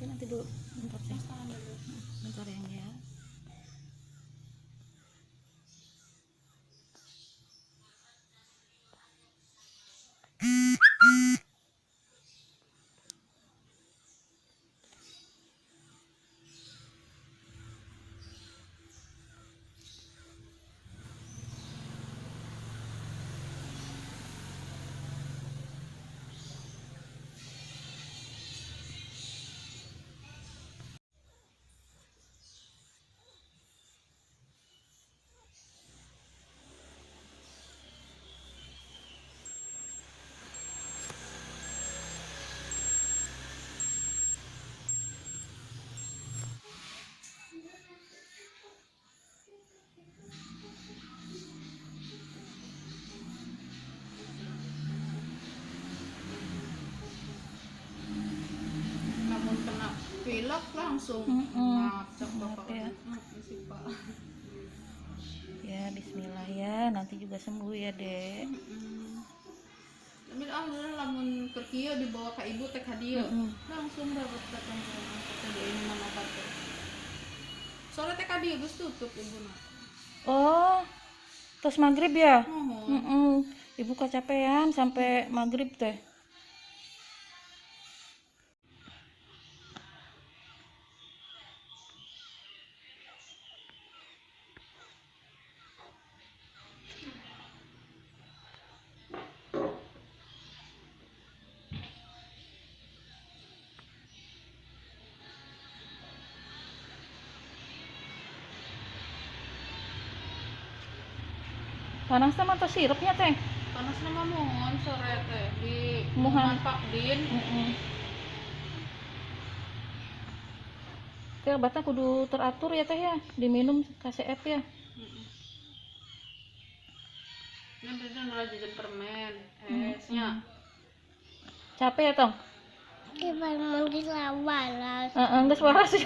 nanti dulu bentar sih. Bentar ya. Namun kena pilek langsung ngacak bapak ya. isi pak. Ya bismillah ya, nanti juga sembuh ya dek. Tapi alhamdulillah lamun ke kieu dibawa ke ibu teh ka dieu. Langsung dapat datang ke dia ini mana obatnya. Sore teh ka dieu geus tutup ibuna. Oh, terus maghrib ya? Mohon. Ibu kecapean sampai maghrib teh. Panas sama atau sirupnya teh? Panas nama mohon sore teh di Mohon. Pak Din. Teh obatnya kudu teratur ya teh ya, diminum KCF ya. Ini bener jajan permen, esnya. Capek ya tong? Kita mau dilawan. Geus waras.